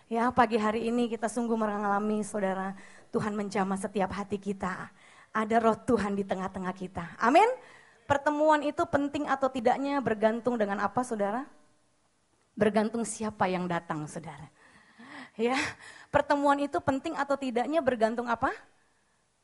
Ya, pagi hari ini kita sungguh mengalami, saudara, Tuhan menjamah setiap hati kita. Ada roh Tuhan di tengah-tengah kita. Amin. Pertemuan itu penting atau tidaknya bergantung dengan apa, saudara? Bergantung siapa yang datang, saudara. Ya, pertemuan itu penting atau tidaknya bergantung apa?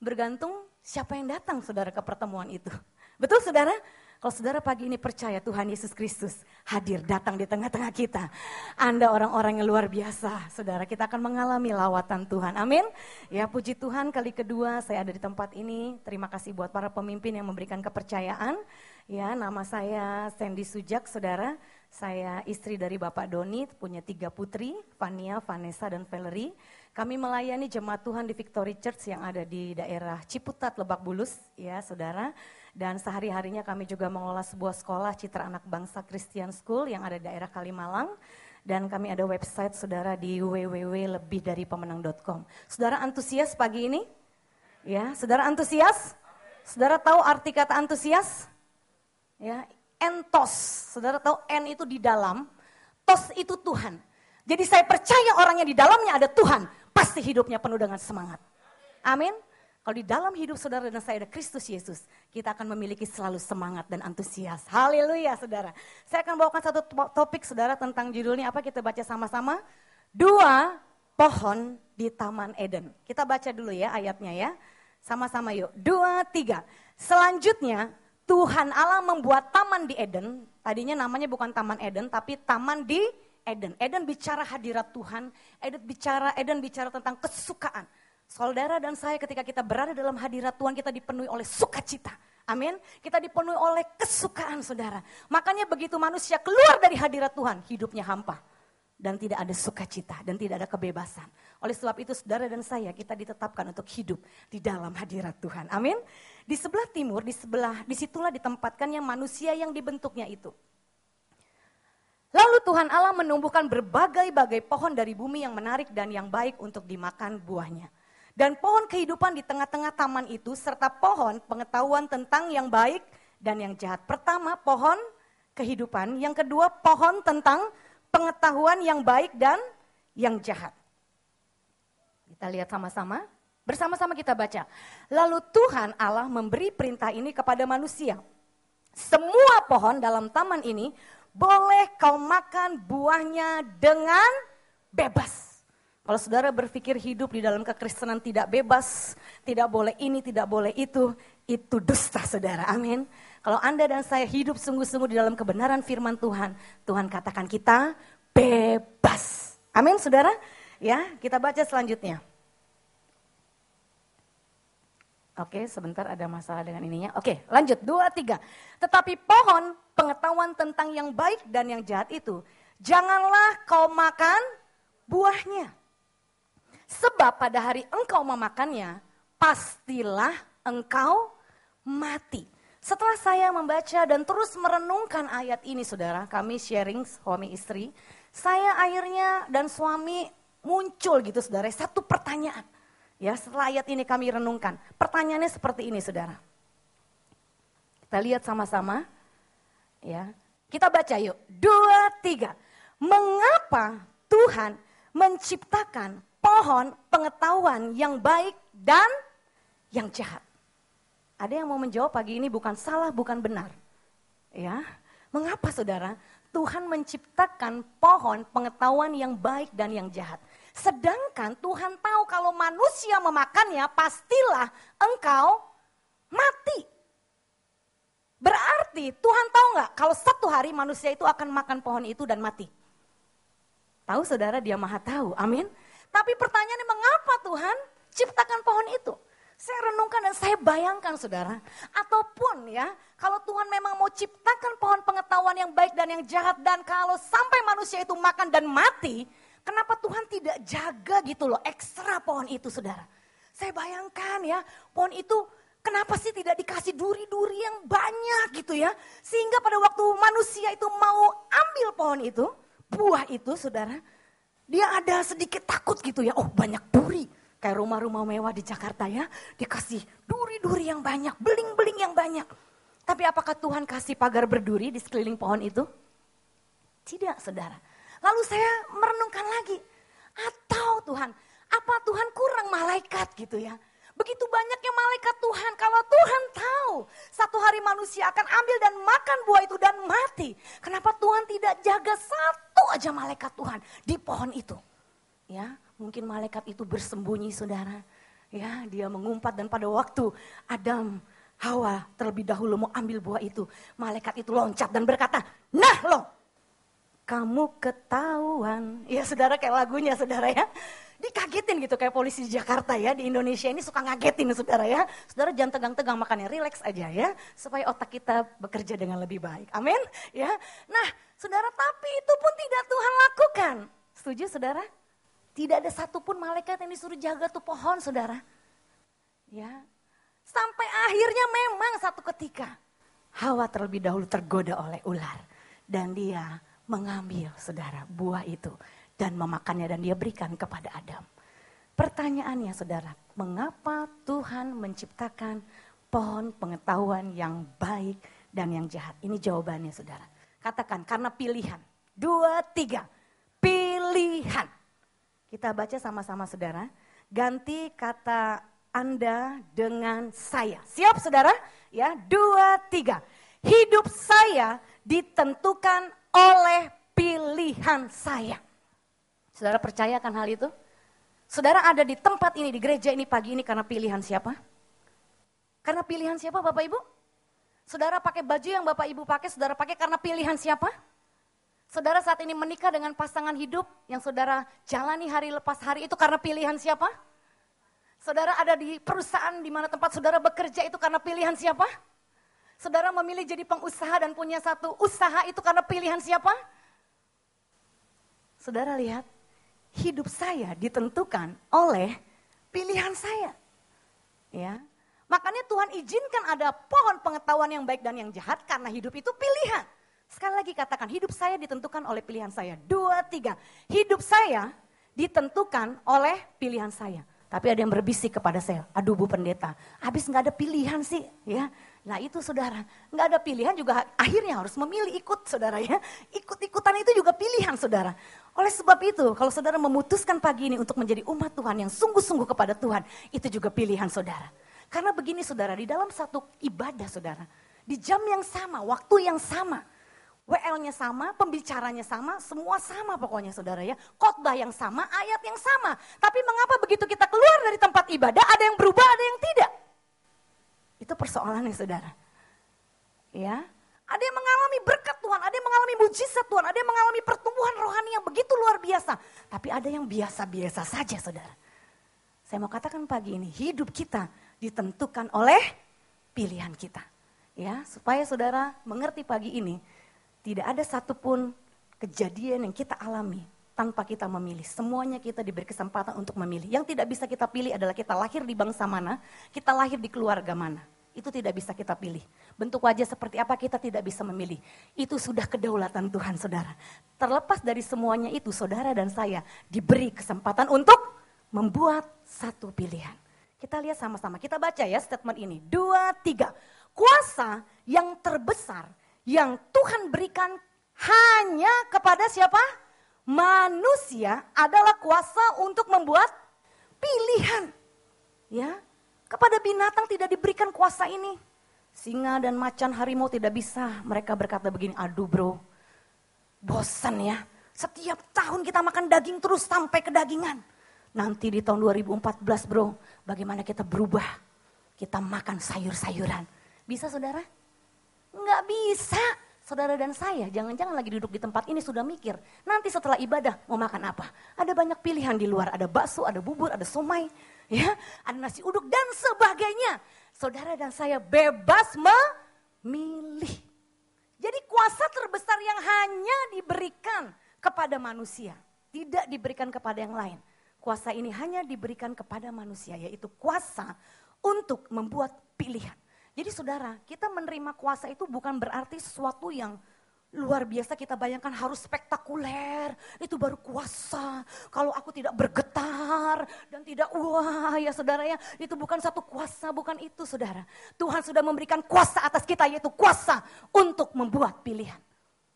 Bergantung siapa yang datang, saudara, ke pertemuan itu. Betul, saudara? Kalau saudara pagi ini percaya Tuhan Yesus Kristus hadir datang di tengah-tengah kita. Anda orang-orang yang luar biasa, saudara. Kita akan mengalami lawatan Tuhan. Amin. Ya, puji Tuhan, kali kedua saya ada di tempat ini. Terima kasih buat para pemimpin yang memberikan kepercayaan. Ya, nama saya Sandy Sujak, saudara. Saya istri dari Bapak Doni, punya 3 putri, Vania, Vanessa, dan Valerie. Kami melayani jemaat Tuhan di Victory Church yang ada di daerah Ciputat, Lebak Bulus, ya saudara. Dan sehari-harinya kami juga mengelola sebuah sekolah Citra Anak Bangsa Christian School yang ada di daerah Kalimalang. Dan kami ada website saudara di www.lebihDariPemenang.com. Saudara antusias pagi ini? Ya, saudara antusias? Saudara tahu arti kata antusias? Ya, entos. Saudara tahu en itu di dalam, tos itu Tuhan. Jadi saya percaya orang yang di dalamnya ada Tuhan, pasti hidupnya penuh dengan semangat. Amin. Kalau di dalam hidup saudara dan saya ada Kristus Yesus, kita akan memiliki selalu semangat dan antusias. Haleluya, saudara. Saya akan bawakan satu topik, saudara, tentang judulnya apa, kita baca sama-sama. 2 pohon di Taman Eden. Kita baca dulu ya ayatnya ya. Sama-sama yuk. 2, 3. Selanjutnya, Tuhan Allah membuat taman di Eden. Tadinya namanya bukan Taman Eden, tapi Taman di Eden. Eden bicara hadirat Tuhan. Eden bicara tentang kesukaan. Saudara dan saya ketika kita berada dalam hadirat Tuhan, kita dipenuhi oleh sukacita. Amin. Kita dipenuhi oleh kesukaan, saudara. Makanya begitu manusia keluar dari hadirat Tuhan, hidupnya hampa. Dan tidak ada sukacita dan tidak ada kebebasan. Oleh sebab itu saudara dan saya, kita ditetapkan untuk hidup di dalam hadirat Tuhan. Amin. Di sebelah timur, disitulah ditempatkannya manusia yang dibentuknya itu. Lalu Tuhan Allah menumbuhkan berbagai-bagai pohon dari bumi yang menarik dan yang baik untuk dimakan buahnya. Dan pohon kehidupan di tengah-tengah taman itu serta pohon pengetahuan tentang yang baik dan yang jahat. Pertama pohon kehidupan, yang kedua pohon tentang pengetahuan yang baik dan yang jahat. Kita lihat sama-sama, bersama-sama kita baca. Lalu Tuhan Allah memberi perintah ini kepada manusia. Semua pohon dalam taman ini boleh kau makan buahnya dengan bebas. Kalau saudara berpikir hidup di dalam kekristenan tidak bebas, tidak boleh ini, tidak boleh itu dusta saudara, amin. Kalau Anda dan saya hidup sungguh-sungguh di dalam kebenaran firman Tuhan, Tuhan katakan kita bebas. Amin saudara. Ya, kita baca selanjutnya. Oke, sebentar ada masalah dengan ininya. Oke, lanjut, 2, 3. Tetapi pohon pengetahuan tentang yang baik dan yang jahat itu, janganlah kau makan buahnya. Sebab pada hari engkau memakannya, pastilah engkau mati. Setelah saya membaca dan terus merenungkan ayat ini saudara, kami sharing suami istri, saya akhirnya dan suami muncul gitu saudara, satu pertanyaan. Ya, setelah ayat ini kami renungkan. Pertanyaannya seperti ini saudara. Kita lihat sama-sama. Ya, kita baca yuk. 2, 3. Mengapa Tuhan menciptakan pohon pengetahuan yang baik dan yang jahat? Ada yang mau menjawab pagi ini bukan salah, bukan benar. Ya, mengapa saudara Tuhan menciptakan pohon pengetahuan yang baik dan yang jahat? Sedangkan Tuhan tahu kalau manusia memakannya pastilah engkau mati. Berarti Tuhan tahu nggak kalau satu hari manusia itu akan makan pohon itu dan mati? Tahu saudara, Dia Maha tahu, amin. Tapi pertanyaannya mengapa Tuhan ciptakan pohon itu? Saya renungkan dan saya bayangkan saudara. Ataupun ya, kalau Tuhan memang mau ciptakan pohon pengetahuan yang baik dan yang jahat. Dan kalau sampai manusia itu makan dan mati, kenapa Tuhan tidak jaga gitu loh, ekstra pohon itu saudara. Saya bayangkan ya, pohon itu kenapa sih tidak dikasih duri-duri yang banyak gitu ya. Sehingga pada waktu manusia itu mau ambil pohon itu, buah itu saudara, dia ada sedikit takut gitu ya, oh banyak duri. Kayak rumah-rumah mewah di Jakarta ya, dikasih duri-duri yang banyak, beling-beling yang banyak. Tapi apakah Tuhan kasih pagar berduri di sekeliling pohon itu? Tidak saudara. Lalu saya merenungkan lagi, Tuhan? Apa Tuhan kurang malaikat gitu ya? Begitu banyaknya malaikat Tuhan, kalau Tuhan tahu satu hari manusia akan ambil dan makan buah itu dan mati. Kenapa Tuhan tidak jaga satu aja malaikat Tuhan di pohon itu? Ya, mungkin malaikat itu bersembunyi saudara. Ya, dia mengumpat dan pada waktu Adam, Hawa terlebih dahulu mau ambil buah itu. Malaikat itu loncat dan berkata, nah lo, kamu ketahuan. Ya saudara kayak lagunya saudara ya. Dikagetin gitu kayak polisi di Jakarta ya. Di Indonesia ini suka ngagetin saudara ya. Saudara jangan tegang-tegang, makanya relax aja ya. Supaya otak kita bekerja dengan lebih baik. Amin. Ya. Nah saudara, tapi itu pun tidak Tuhan lakukan. Setuju saudara? Tidak ada satupun malaikat yang disuruh jaga tuh pohon saudara. Ya. Sampai akhirnya memang satu ketika Hawa terlebih dahulu tergoda oleh ular. Dan dia mengambil saudara buah itu. Dan memakannya dan dia berikan kepada Adam. Pertanyaannya saudara, mengapa Tuhan menciptakan pohon pengetahuan yang baik dan yang jahat? Ini jawabannya saudara. Katakan karena pilihan. 2, 3. Pilihan. Kita baca sama-sama saudara. Ganti kata Anda dengan saya. Siap saudara? Ya, 2, 3. Hidup saya ditentukan oleh pilihan saya. Saudara percayakan hal itu? Saudara ada di tempat ini, di gereja ini pagi ini karena pilihan siapa? Karena pilihan siapa Bapak Ibu? Saudara pakai baju yang Bapak Ibu pakai, saudara pakai karena pilihan siapa? Saudara saat ini menikah dengan pasangan hidup yang saudara jalani hari lepas hari itu karena pilihan siapa? Saudara ada di perusahaan di mana tempat saudara bekerja itu karena pilihan siapa? Saudara memilih jadi pengusaha dan punya satu usaha itu karena pilihan siapa? Saudara lihat, hidup saya ditentukan oleh pilihan saya. Ya. Makanya Tuhan izinkan ada pohon pengetahuan yang baik dan yang jahat karena hidup itu pilihan. Sekali lagi katakan, hidup saya ditentukan oleh pilihan saya. 2, 3. Hidup saya ditentukan oleh pilihan saya. Tapi ada yang berbisik kepada saya, aduh Bu Pendeta, habis gak ada pilihan sih. Ya. Nah itu saudara, gak ada pilihan juga akhirnya harus memilih ikut saudara ya. Ikut-ikutan itu juga pilihan saudara. Oleh sebab itu, kalau saudara memutuskan pagi ini untuk menjadi umat Tuhan yang sungguh-sungguh kepada Tuhan, itu juga pilihan saudara. Karena begini saudara, di dalam satu ibadah saudara, di jam yang sama, waktu yang sama, WL-nya sama, pembicaranya sama, semua sama pokoknya saudara ya. Khotbah yang sama, ayat yang sama. Tapi mengapa begitu kita keluar dari tempat ibadah, ada yang berubah, ada yang tidak? Itu persoalannya saudara. Ya, ada yang mengalami berkat Tuhan, ada yang mengalami mujizat Tuhan, ada yang mengalami pertumbuhan rohani yang begitu luar biasa. Tapi ada yang biasa-biasa saja saudara. Saya mau katakan pagi ini, hidup kita ditentukan oleh pilihan kita. Ya, supaya saudara mengerti pagi ini, tidak ada satupun kejadian yang kita alami tanpa kita memilih. Semuanya kita diberi kesempatan untuk memilih. Yang tidak bisa kita pilih adalah kita lahir di bangsa mana, kita lahir di keluarga mana. Itu tidak bisa kita pilih. Bentuk wajah seperti apa kita tidak bisa memilih. Itu sudah kedaulatan Tuhan saudara. Terlepas dari semuanya itu, saudara dan saya diberi kesempatan untuk membuat satu pilihan. Kita lihat sama-sama, kita baca ya statement ini. 2, 3. Kuasa yang terbesar yang Tuhan berikan hanya kepada siapa? Manusia adalah kuasa untuk membuat pilihan. Ya, kepada binatang tidak diberikan kuasa ini. Singa dan macan, harimau tidak bisa. Mereka berkata begini, aduh bro, bosan ya. Setiap tahun kita makan daging terus sampai kedagingan. Nanti di tahun 2014 bro, bagaimana kita berubah? Kita makan sayur-sayuran. Bisa saudara? Enggak bisa. Saudara dan saya jangan-jangan lagi duduk di tempat ini sudah mikir. Nanti setelah ibadah mau makan apa? Ada banyak pilihan di luar. Ada bakso, ada bubur, ada somai. Ya, ada nasi uduk dan sebagainya. Saudara dan saya bebas memilih. Jadi kuasa terbesar yang hanya diberikan kepada manusia. Tidak diberikan kepada yang lain. Kuasa ini hanya diberikan kepada manusia. Yaitu kuasa untuk membuat pilihan. Jadi saudara, kita menerima kuasa itu bukan berarti sesuatu yang luar biasa kita bayangkan harus spektakuler. Itu baru kuasa. Kalau aku tidak bergetar dan tidak wah ya saudara ya. Itu bukan satu kuasa, bukan itu saudara. Tuhan sudah memberikan kuasa atas kita yaitu kuasa untuk membuat pilihan.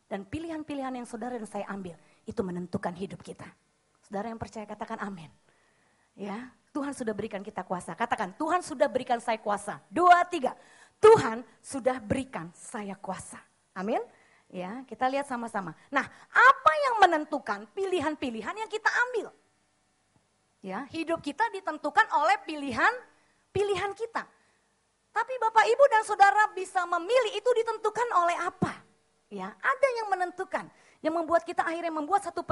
Dan pilihan-pilihan yang saudara dan saya ambil itu menentukan hidup kita. Saudara yang percaya katakan amin. Ya, Tuhan sudah berikan kita kuasa. Katakan, Tuhan sudah berikan saya kuasa. 2, 3. Tuhan sudah berikan saya kuasa. Amin. Ya, kita lihat sama-sama. Nah, apa yang menentukan pilihan-pilihan yang kita ambil? Ya, hidup kita ditentukan oleh pilihan kita. Tapi Bapak, Ibu dan Saudara bisa memilih itu ditentukan oleh apa? Ya, ada yang menentukan. Yang membuat kita akhirnya membuat satu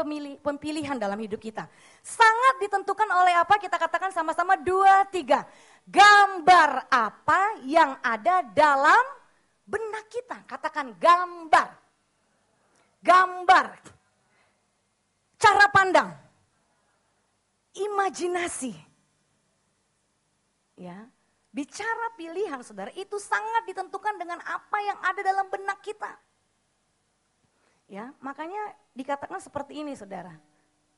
pilihan dalam hidup kita. Sangat ditentukan oleh apa? Kita katakan sama-sama 2, 3. Gambar apa yang ada dalam benak kita? Katakan gambar. Gambar. Cara pandang. Imajinasi. Ya, bicara pilihan saudara itu sangat ditentukan dengan apa yang ada dalam benak kita. Ya, makanya dikatakan seperti ini saudara.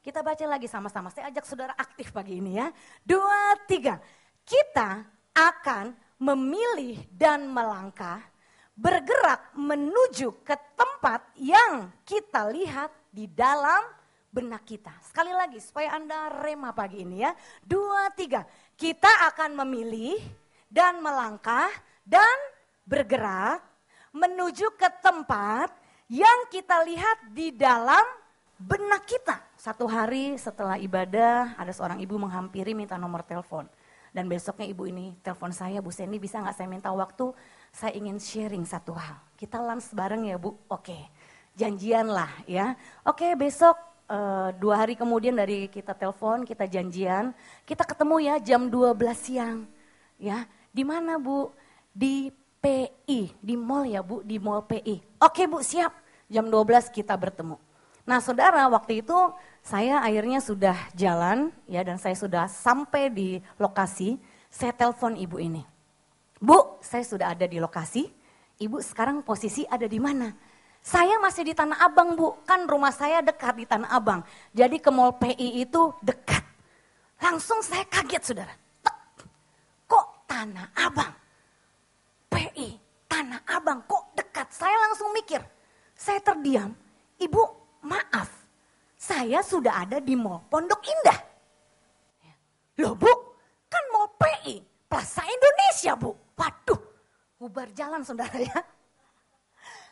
Kita baca lagi sama-sama, saya ajak saudara aktif pagi ini ya. 2, 3, kita akan memilih dan melangkah, bergerak menuju ke tempat yang kita lihat di dalam benak kita. Sekali lagi supaya Anda rema pagi ini ya. 2, 3, kita akan memilih dan melangkah dan bergerak menuju ke tempat yang kita lihat di dalam benak kita. Satu hari setelah ibadah, ada seorang ibu menghampiri minta nomor telepon. Dan besoknya ibu ini telepon saya, Bu Sandy bisa gak saya minta waktu? Saya ingin sharing satu hal. Kita lunch bareng ya Bu? Oke, janjian lah ya. Oke, besok 2 hari kemudian dari kita telepon, kita janjian. Kita ketemu ya jam 12 siang. Ya, di mana Bu? Di PI, di mall ya Bu, di mall PI. Oke Bu, siap, jam 12 kita bertemu. Nah saudara, waktu itu saya akhirnya sudah jalan ya dan saya sudah sampai di lokasi. Saya telepon ibu ini. Bu, saya sudah ada di lokasi, ibu sekarang posisi ada di mana? Saya masih di Tanah Abang Bu, kan rumah saya dekat di Tanah Abang. Jadi ke mall PI itu dekat. Langsung saya kaget saudara, kok Tanah Abang? PI, Tanah Abang, kok dekat? Saya langsung mikir, saya terdiam. Ibu, maaf, saya sudah ada di Mall Pondok Indah. Loh Bu, kan Mall PI, Plaza Indonesia Bu. Waduh, bubar jalan saudara ya.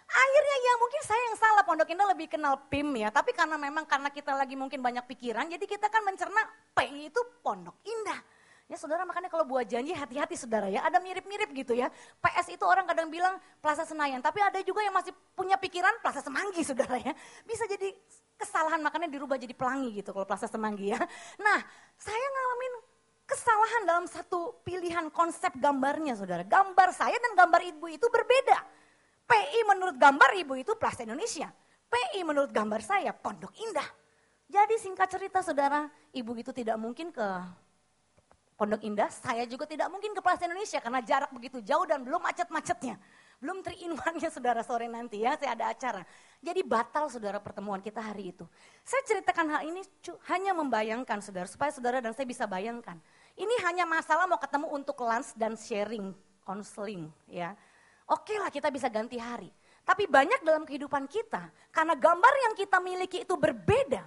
Akhirnya ya mungkin saya yang salah, Pondok Indah lebih kenal PIM ya. Tapi karena kita lagi mungkin banyak pikiran, jadi kita kan mencerna PI itu Pondok Indah. Ya saudara, makanya kalau buat janji hati-hati saudara ya, ada mirip-mirip gitu ya. PS itu orang kadang bilang Plaza Senayan, tapi ada juga yang masih punya pikiran Plaza Semanggi saudara ya. Bisa jadi kesalahan, makanya dirubah jadi Pelangi gitu kalau Plaza Semanggi ya. Nah, saya ngalamin kesalahan dalam satu pilihan konsep gambarnya saudara. Gambar saya dan gambar ibu itu berbeda. PI menurut gambar ibu itu Plaza Indonesia. PI menurut gambar saya Pondok Indah. Jadi singkat cerita saudara, ibu itu tidak mungkin ke Pondok Indah, saya juga tidak mungkin ke Plaza Indonesia karena jarak begitu jauh dan belum macet-macetnya. Belum 3-in-1-nya saudara sore nanti ya, saya ada acara. Jadi batal saudara pertemuan kita hari itu. Saya ceritakan hal ini hanya membayangkan saudara, supaya saudara dan saya bisa bayangkan. Ini hanya masalah mau ketemu untuk lunch dan sharing, counseling ya. Oke lah kita bisa ganti hari. Tapi banyak dalam kehidupan kita, karena gambar yang kita miliki itu berbeda.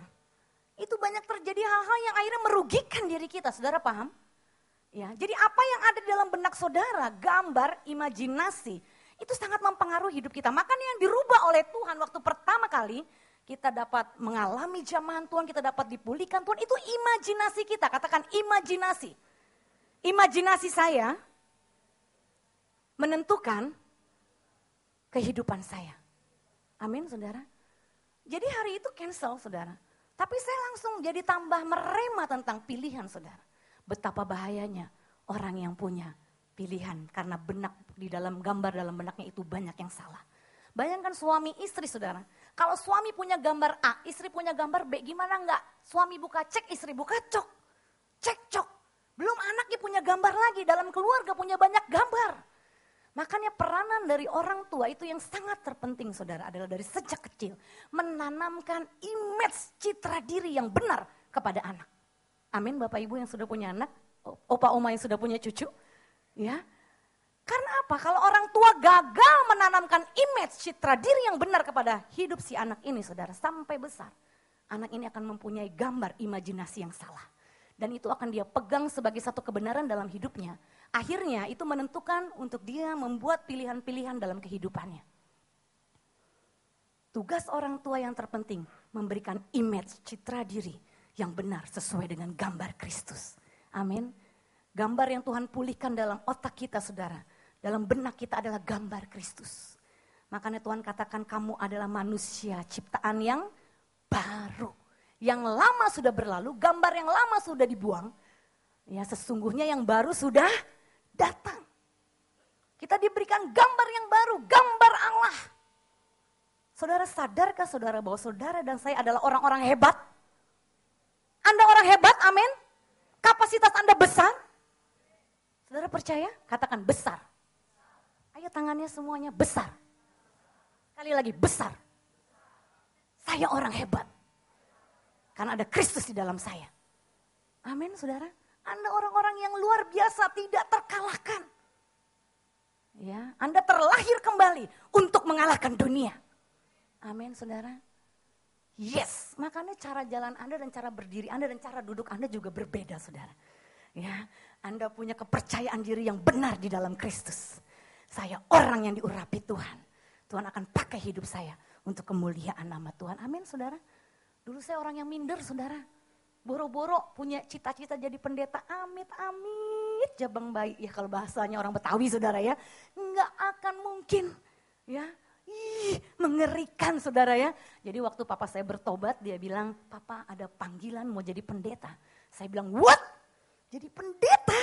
Itu banyak terjadi hal-hal yang akhirnya merugikan diri kita, saudara paham? Ya, jadi apa yang ada di dalam benak saudara, gambar, imajinasi, itu sangat mempengaruhi hidup kita. Makanya yang dirubah oleh Tuhan waktu pertama kali kita dapat mengalami jamahan Tuhan, kita dapat dipulihkan Tuhan, itu imajinasi kita. Katakan imajinasi. Imajinasi saya menentukan kehidupan saya. Amin saudara. Jadi hari itu cancel saudara. Tapi saya langsung jadi tambah merema tentang pilihan saudara. Betapa bahayanya orang yang punya pilihan karena benak di dalam gambar dalam benaknya itu banyak yang salah. Bayangkan suami istri saudara. Kalau suami punya gambar A, istri punya gambar B, gimana enggak? Suami buka cek, istri buka cok. Cek cok. Belum anaknya punya gambar lagi, dalam keluarga punya banyak gambar. Makanya peranan dari orang tua itu yang sangat terpenting saudara adalah dari sejak kecil. Menanamkan image citra diri yang benar kepada anak. Amin Bapak Ibu yang sudah punya anak, opa oma yang sudah punya cucu. Ya. Karena apa? Kalau orang tua gagal menanamkan image citra diri yang benar kepada hidup si anak ini saudara sampai besar. anak ini akan mempunyai gambar imajinasi yang salah. Dan itu akan dia pegang sebagai satu kebenaran dalam hidupnya. Akhirnya itu menentukan untuk dia membuat pilihan-pilihan dalam kehidupannya. Tugas orang tua yang terpenting memberikan image, citra diri yang benar sesuai dengan gambar Kristus. Amin. Gambar yang Tuhan pulihkan dalam otak kita, saudara. Dalam benak kita adalah gambar Kristus. Makanya Tuhan katakan kamu adalah manusia ciptaan yang baru. Yang lama sudah berlalu, gambar yang lama sudah dibuang. Ya, sesungguhnya yang baru sudah datang. Kita diberikan gambar yang baru, gambar Allah. Saudara sadarkah saudara bahwa saudara dan saya adalah orang-orang hebat? Anda orang hebat, amin. Kapasitas Anda besar. Saudara percaya? Katakan besar. Ayo tangannya semuanya besar. Sekali lagi besar. Saya orang hebat. Karena ada Kristus di dalam saya. Amin saudara. Anda orang-orang yang luar biasa, tidak terkalahkan. Ya, Anda terlahir kembali untuk mengalahkan dunia. Amin saudara. Yes, makanya cara jalan Anda dan cara berdiri Anda dan cara duduk Anda juga berbeda saudara. Ya, Anda punya kepercayaan diri yang benar di dalam Kristus. Saya orang yang diurapi Tuhan. Tuhan akan pakai hidup saya untuk kemuliaan nama Tuhan. Amin saudara. Dulu saya orang yang minder saudara. Boro-boro punya cita-cita jadi pendeta. Amit-amit jabang bayi. Ya kalau bahasanya orang Betawi saudara ya. Enggak akan mungkin. Ya. Mengerikan saudara ya. Jadi waktu papa saya bertobat dia bilang, papa ada panggilan mau jadi pendeta. Saya bilang, what? Jadi pendeta?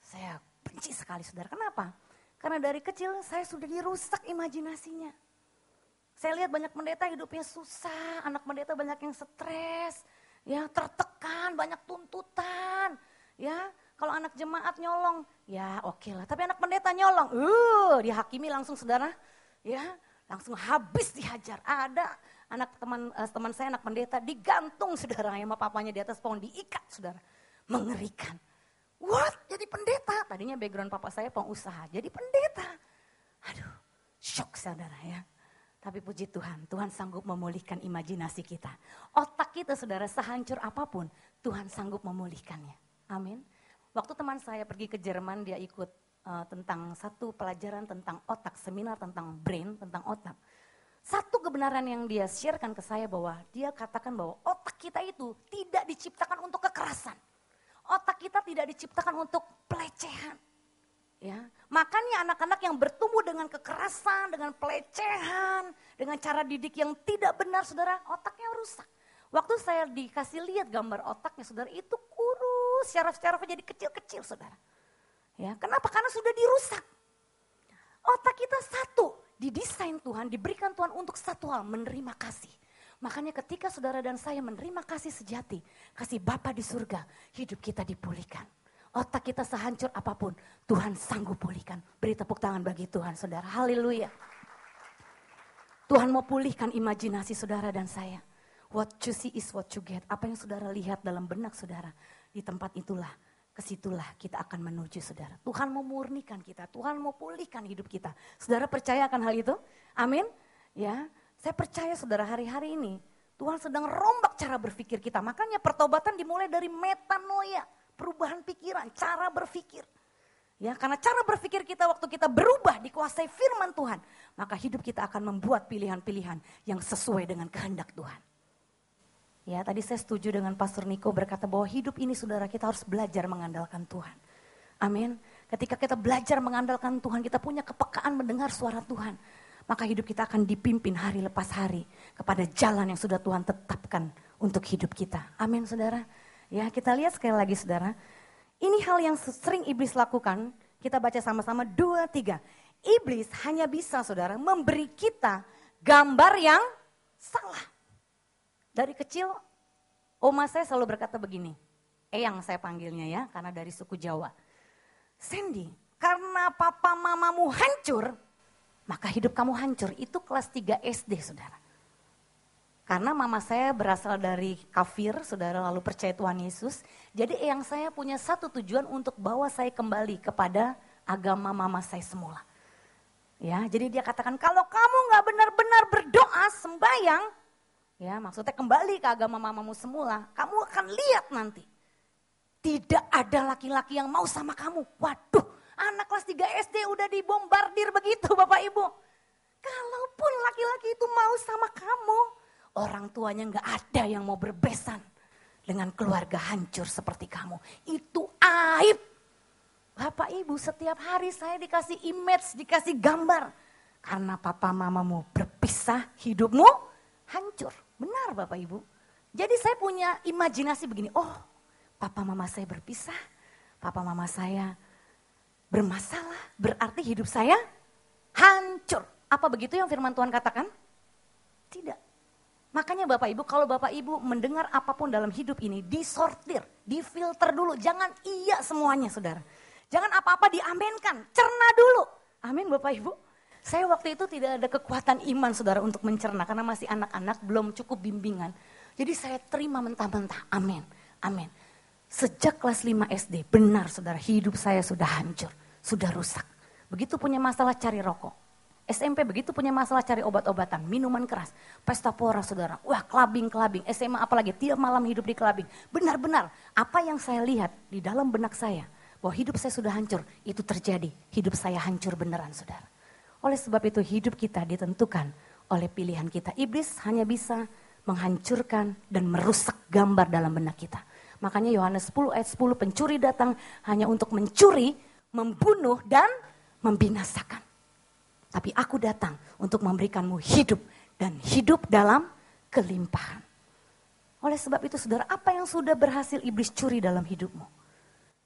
Saya benci sekali saudara. Kenapa? Karena dari kecil saya sudah dirusak imajinasinya. Saya lihat banyak pendeta hidupnya susah, anak pendeta banyak yang stres, ya tertekan, banyak tuntutan, ya. Kalau anak jemaat nyolong, ya oke lah. Tapi anak pendeta nyolong, dihakimi langsung saudara, ya langsung habis dihajar. Ada anak teman saya anak pendeta digantung saudara, sama papanya di atas pohon diikat saudara, mengerikan. What? Jadi pendeta? Tadinya background papa saya pengusaha, jadi pendeta. Aduh, shock saudara ya. Tapi puji Tuhan, Tuhan sanggup memulihkan imajinasi kita. Otak kita saudara sehancur apapun, Tuhan sanggup memulihkannya. Amin. Waktu teman saya pergi ke Jerman, dia ikut tentang satu pelajaran tentang otak, seminar tentang brain, tentang otak. Satu kebenaran yang dia sharekan ke saya bahwa dia katakan bahwa otak kita itu tidak diciptakan untuk kekerasan. Otak kita tidak diciptakan untuk pelecehan. Ya, makanya anak-anak yang bertumbuh dengan kekerasan, dengan pelecehan, dengan cara didik yang tidak benar, saudara, otaknya rusak. Waktu saya dikasih lihat gambar otaknya, saudara, itu kurus, syaraf-syarafnya jadi kecil-kecil, saudara. Ya, kenapa? Karena sudah dirusak. Otak kita satu, didesain Tuhan, diberikan Tuhan untuk satu hal, menerima kasih. Makanya ketika saudara dan saya menerima kasih sejati, kasih Bapa di surga, hidup kita dipulihkan. Otak kita sehancur apapun, Tuhan sanggup pulihkan. Beri tepuk tangan bagi Tuhan, saudara. Haleluya. Tuhan mau pulihkan imajinasi saudara dan saya. What you see is what you get. Apa yang saudara lihat dalam benak saudara, di tempat itulah, kesitulah kita akan menuju saudara. Tuhan mau murnikan kita, Tuhan mau pulihkan hidup kita. Saudara percaya akan hal itu? Amin. Ya, saya percaya saudara hari-hari ini Tuhan sedang rombak cara berpikir kita. Makanya pertobatan dimulai dari metanoia, perubahan pikiran, cara berpikir. Ya, karena cara berpikir kita waktu kita berubah dikuasai firman Tuhan, maka hidup kita akan membuat pilihan-pilihan yang sesuai dengan kehendak Tuhan. Ya, tadi saya setuju dengan Pastor Niko berkata bahwa hidup ini saudara kita harus belajar mengandalkan Tuhan. Amin. Ketika kita belajar mengandalkan Tuhan, kita punya kepekaan mendengar suara Tuhan, maka hidup kita akan dipimpin hari lepas hari kepada jalan yang sudah Tuhan tetapkan untuk hidup kita. Amin saudara. Ya, kita lihat sekali lagi saudara. Ini hal yang sering iblis lakukan. Kita baca sama-sama 2, 3. Iblis hanya bisa saudara memberi kita gambar yang salah. Dari kecil, oma saya selalu berkata begini. Eyang saya panggilnya ya, karena dari suku Jawa. Sandy, karena papa mamamu hancur, maka hidup kamu hancur. Itu kelas 3 SD saudara. Karena mama saya berasal dari kafir, saudara, lalu percaya Tuhan Yesus. Jadi eyang saya punya satu tujuan untuk bawa saya kembali kepada agama mama saya semula. Ya, jadi dia katakan kalau kamu gak benar-benar berdoa, sembahyang, Ya, maksudnya kembali ke agama mamamu semula, kamu akan lihat nanti. Tidak ada laki-laki yang mau sama kamu. Waduh, anak kelas 3 SD udah dibombardir begitu Bapak Ibu. Kalaupun laki-laki itu mau sama kamu, orang tuanya gak ada yang mau berbesan dengan keluarga hancur seperti kamu. Itu aib. Bapak Ibu, setiap hari saya dikasih image, dikasih gambar. Karena papa mamamu berpisah, hidupmu hancur. Benar Bapak Ibu. Jadi saya punya imajinasi begini, oh papa mama saya berpisah, papa mama saya bermasalah, berarti hidup saya hancur. Apa begitu yang firman Tuhan katakan? Tidak. Makanya Bapak Ibu, kalau Bapak Ibu mendengar apapun dalam hidup ini, disortir, difilter dulu. Jangan iya semuanya saudara. Jangan apa-apa diamenkan, cerna dulu. Amin Bapak Ibu. Saya waktu itu tidak ada kekuatan iman saudara untuk mencerna, karena masih anak-anak, belum cukup bimbingan. Jadi saya terima mentah-mentah, amin, amin. Sejak kelas 5 SD, benar saudara, hidup saya sudah hancur, sudah rusak. Begitu punya masalah cari rokok. SMP begitu punya masalah cari obat-obatan, minuman keras, pesta pora saudara. Wah kelabing. SMA apalagi, tiap malam hidup di kelabing. Benar-benar apa yang saya lihat di dalam benak saya, bahwa hidup saya sudah hancur, itu terjadi. Hidup saya hancur beneran saudara. Oleh sebab itu hidup kita ditentukan oleh pilihan kita. Iblis hanya bisa menghancurkan dan merusak gambar dalam benak kita. Makanya Yohanes 10 ayat 10, pencuri datang hanya untuk mencuri, membunuh dan membinasakan. Tapi aku datang untuk memberikanmu hidup dan hidup dalam kelimpahan. Oleh sebab itu saudara, apa yang sudah berhasil iblis curi dalam hidupmu?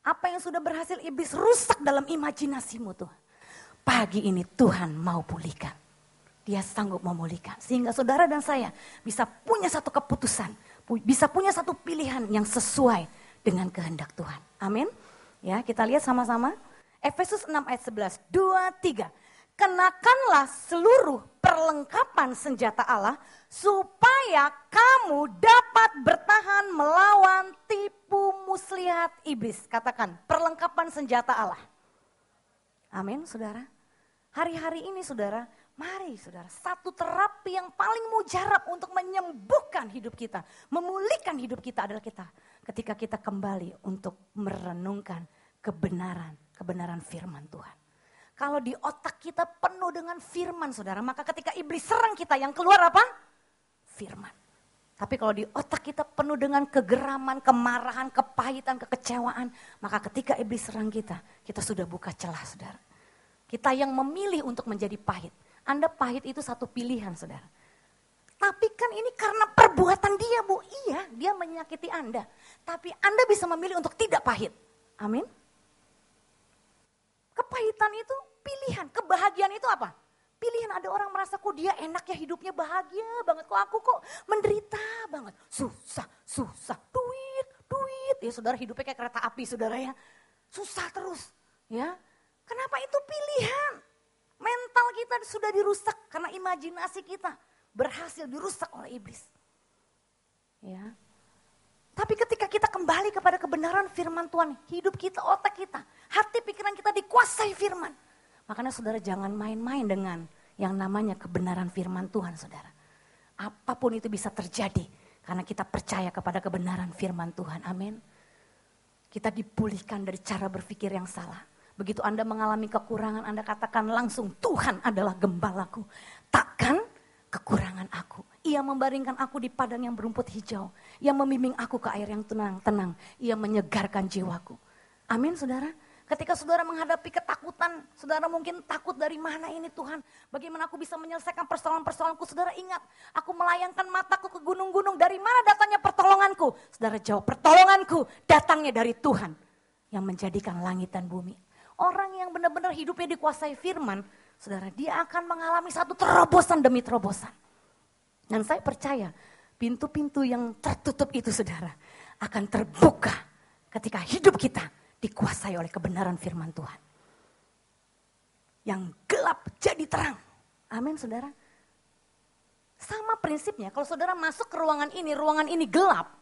Apa yang sudah berhasil iblis rusak dalam imajinasimu Tuhan? Pagi ini Tuhan mau pulihkan. Dia sanggup memulihkan. Sehingga saudara dan saya bisa punya satu keputusan. Bisa punya satu pilihan yang sesuai dengan kehendak Tuhan. Amin. Ya, kita lihat sama-sama. Efesus 6 ayat 11. 2, 3. Kenakanlah seluruh perlengkapan senjata Allah supaya kamu dapat bertahan melawan tipu muslihat iblis. Katakan, perlengkapan senjata Allah. Amin, saudara. Hari-hari ini, saudara, mari, saudara, satu terapi yang paling mujarab untuk menyembuhkan hidup kita, memulihkan hidup kita adalah ketika kita kembali untuk merenungkan kebenaran firman Tuhan. Kalau di otak kita penuh dengan firman, saudara, maka ketika iblis serang kita, yang keluar apa? Firman. Tapi kalau di otak kita penuh dengan kegeraman, kemarahan, kepahitan, kekecewaan, maka ketika iblis serang kita sudah buka celah, saudara. Kita yang memilih untuk menjadi pahit. Anda pahit itu satu pilihan, saudara. Tapi kan ini karena perbuatan dia, Bu. Iya, dia menyakiti Anda. Tapi Anda bisa memilih untuk tidak pahit. Amin. Kepahitan itu pilihan, kebahagiaan itu apa? Pilihan. Ada orang merasa kok dia enak ya hidupnya, bahagia banget. Kok aku kok menderita banget. Susah, duit. Ya saudara, hidupnya kayak kereta api saudara ya. Susah terus ya. Kenapa itu pilihan? Mental kita sudah dirusak karena imajinasi kita berhasil dirusak oleh iblis. Ya. Tapi ketika kita kembali kepada kebenaran firman Tuhan, hidup kita, otak kita, hati pikiran kita dikuasai firman. Makanya saudara jangan main-main dengan yang namanya kebenaran firman Tuhan saudara. Apapun itu bisa terjadi karena kita percaya kepada kebenaran firman Tuhan. Amin. Kita dipulihkan dari cara berpikir yang salah. Begitu Anda mengalami kekurangan, Anda katakan langsung, Tuhan adalah gembalaku. Takkan kekurangan aku. Ia membaringkan aku di padang yang berumput hijau. Ia membimbing aku ke air yang tenang. Ia menyegarkan jiwaku. Amin saudara. Ketika saudara menghadapi ketakutan, saudara mungkin takut dari mana ini Tuhan. Bagaimana aku bisa menyelesaikan persoalan-persoalanku. Saudara ingat, aku melayangkan mataku ke gunung-gunung. Dari mana datangnya pertolonganku? Saudara jawab, pertolonganku datangnya dari Tuhan. Yang menjadikan langit dan bumi. Orang yang benar-benar hidupnya dikuasai firman, saudara, dia akan mengalami satu terobosan demi terobosan. Dan saya percaya, pintu-pintu yang tertutup itu saudara, akan terbuka ketika hidup kita dikuasai oleh kebenaran firman Tuhan. Yang gelap jadi terang. Amin saudara. Sama prinsipnya, kalau saudara masuk ke ruangan ini gelap.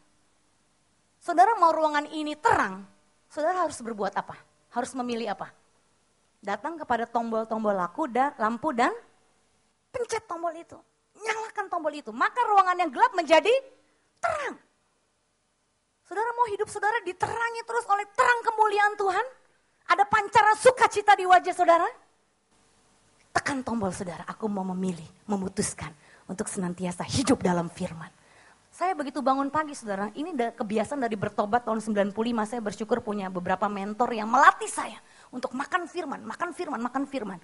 Saudara mau ruangan ini terang, saudara harus berbuat apa? Harus memilih apa? Datang kepada tombol-tombol lampu dan pencet tombol itu. Nyalakan tekan tombol itu, maka ruangan yang gelap menjadi terang. Saudara mau hidup saudara diterangi terus oleh terang kemuliaan Tuhan? Ada pancaran sukacita di wajah saudara? Tekan tombol saudara, aku mau memilih, memutuskan untuk senantiasa hidup dalam firman. Saya begitu bangun pagi saudara, ini kebiasaan dari bertobat tahun 95, saya bersyukur punya beberapa mentor yang melatih saya untuk makan firman, makan firman, makan firman.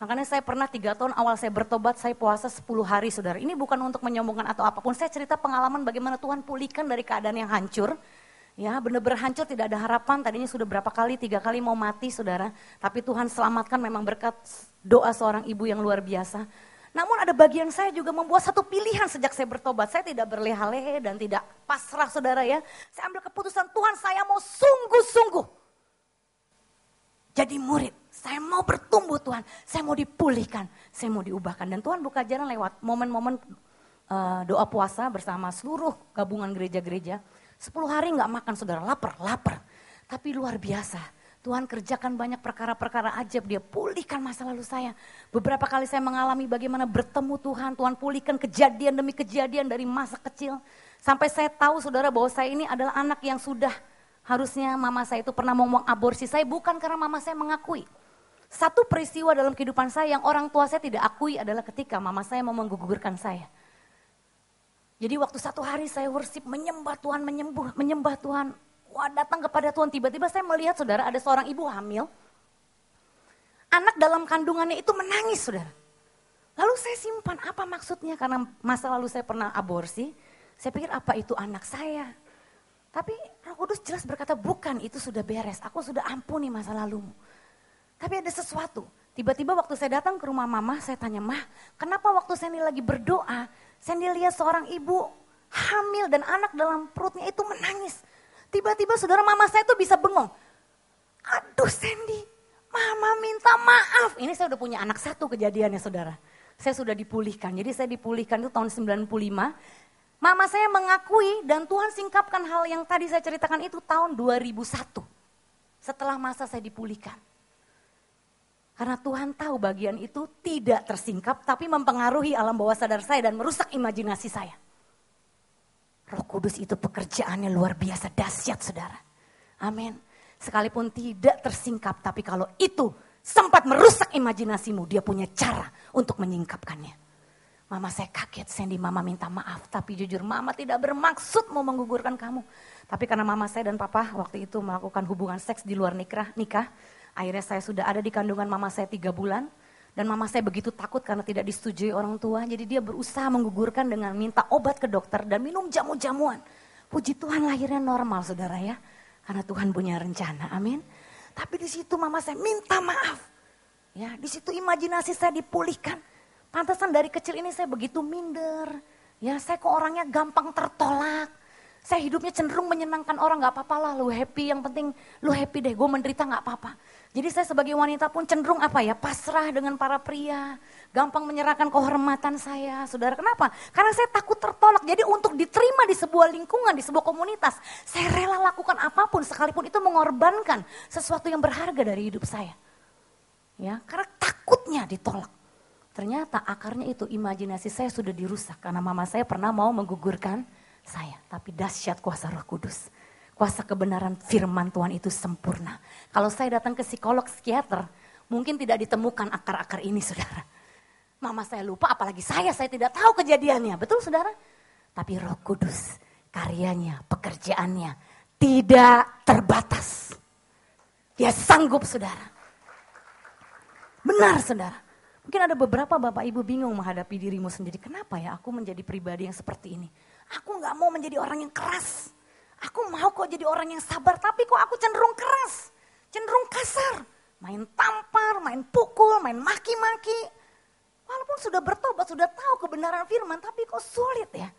Makanya saya pernah 3 tahun awal saya bertobat, saya puasa 10 hari saudara. Ini bukan untuk menyombongkan atau apapun, saya cerita pengalaman bagaimana Tuhan pulihkan dari keadaan yang hancur. Ya benar-benar hancur, tidak ada harapan, tadinya sudah berapa kali, 3 kali mau mati saudara. Tapi Tuhan selamatkan memang berkat doa seorang ibu yang luar biasa. Namun ada bagian saya juga membuat satu pilihan sejak saya bertobat. Saya tidak berleha-lehe dan tidak pasrah saudara ya. Saya ambil keputusan, Tuhan saya mau sungguh-sungguh jadi murid. Saya mau bertumbuh Tuhan, saya mau dipulihkan, saya mau diubahkan. Dan Tuhan buka jalan lewat momen-momen doa puasa bersama seluruh gabungan gereja-gereja. 10 hari gak makan saudara, lapar. Tapi luar biasa, Tuhan kerjakan banyak perkara-perkara ajaib, dia pulihkan masa lalu saya. Beberapa kali saya mengalami bagaimana bertemu Tuhan, Tuhan pulihkan kejadian demi kejadian dari masa kecil. Sampai saya tahu saudara bahwa saya ini adalah anak yang sudah, harusnya mama saya itu pernah ngomong aborsi saya, bukan karena mama saya mengakui. Satu peristiwa dalam kehidupan saya yang orang tua saya tidak akui adalah ketika mama saya mau menggugurkan saya. Jadi waktu satu hari saya worship, menyembah Tuhan, menyembah Tuhan. Wah datang kepada Tuhan, tiba-tiba saya melihat saudara ada seorang ibu hamil. Anak dalam kandungannya itu menangis saudara. Lalu saya simpan, apa maksudnya? Karena masa lalu saya pernah aborsi, saya pikir apa itu anak saya. Tapi Roh Kudus jelas berkata, bukan, itu sudah beres, aku sudah ampuni masa lalumu. Tapi ada sesuatu, tiba-tiba waktu saya datang ke rumah mama, saya tanya, Mah, kenapa waktu saya ini lagi berdoa, saya lihat seorang ibu hamil dan anak dalam perutnya itu menangis. Tiba-tiba saudara mama saya tuh bisa bengong. Aduh Sandy, mama minta maaf. Ini saya udah punya anak 1 kejadiannya saudara. Saya sudah dipulihkan, jadi saya dipulihkan itu tahun 95. Mama saya mengakui dan Tuhan singkapkan hal yang tadi saya ceritakan itu tahun 2001. Setelah masa saya dipulihkan. Karena Tuhan tahu bagian itu tidak tersingkap tapi mempengaruhi alam bawah sadar saya dan merusak imajinasi saya. Roh Kudus itu pekerjaannya luar biasa dahsyat saudara. Amin. Sekalipun tidak tersingkap tapi kalau itu sempat merusak imajinasimu, dia punya cara untuk menyingkapkannya. Mama saya kaget, Sandy mama minta maaf. Tapi jujur mama tidak bermaksud mau menggugurkan kamu. Tapi karena mama saya dan papa waktu itu melakukan hubungan seks di luar nikah. Akhirnya saya sudah ada di kandungan mama saya 3 bulan. Dan mama saya begitu takut karena tidak disetujui orang tua. Jadi dia berusaha menggugurkan dengan minta obat ke dokter dan minum jamu-jamuan. Puji Tuhan lahirnya normal saudara ya. Karena Tuhan punya rencana, amin. Tapi di situ mama saya minta maaf. Ya, di situ imajinasi saya dipulihkan. Pantesan dari kecil ini saya begitu minder. Ya, saya kok orangnya gampang tertolak. Saya hidupnya cenderung menyenangkan orang, gak apa-apa lah lu happy, yang penting lu happy deh, gue menderita gak apa-apa. Jadi saya sebagai wanita pun cenderung apa ya, pasrah dengan para pria, gampang menyerahkan kehormatan saya. Saudara kenapa? Karena saya takut tertolak, jadi untuk diterima di sebuah lingkungan, di sebuah komunitas, saya rela lakukan apapun sekalipun itu mengorbankan sesuatu yang berharga dari hidup saya. Ya, karena takutnya ditolak. Ternyata akarnya itu imajinasi saya sudah dirusak karena mama saya pernah mau menggugurkan saya, tapi dahsyat kuasa Roh Kudus. Kuasa kebenaran firman Tuhan itu sempurna. Kalau saya datang ke psikolog, psikiater, mungkin tidak ditemukan akar-akar ini saudara. Mama saya lupa, apalagi saya tidak tahu kejadiannya. Betul saudara? Tapi Roh Kudus, karyanya, pekerjaannya tidak terbatas. Dia sanggup saudara. Benar saudara. Mungkin ada beberapa bapak ibu bingung menghadapi dirimu sendiri. Kenapa ya aku menjadi pribadi yang seperti ini? Aku gak mau menjadi orang yang keras. Aku mau kok jadi orang yang sabar. Tapi kok aku cenderung keras. Cenderung kasar. Main tampar, main pukul, main maki-maki. Walaupun sudah bertobat, sudah tahu kebenaran firman. Tapi kok sulit ya.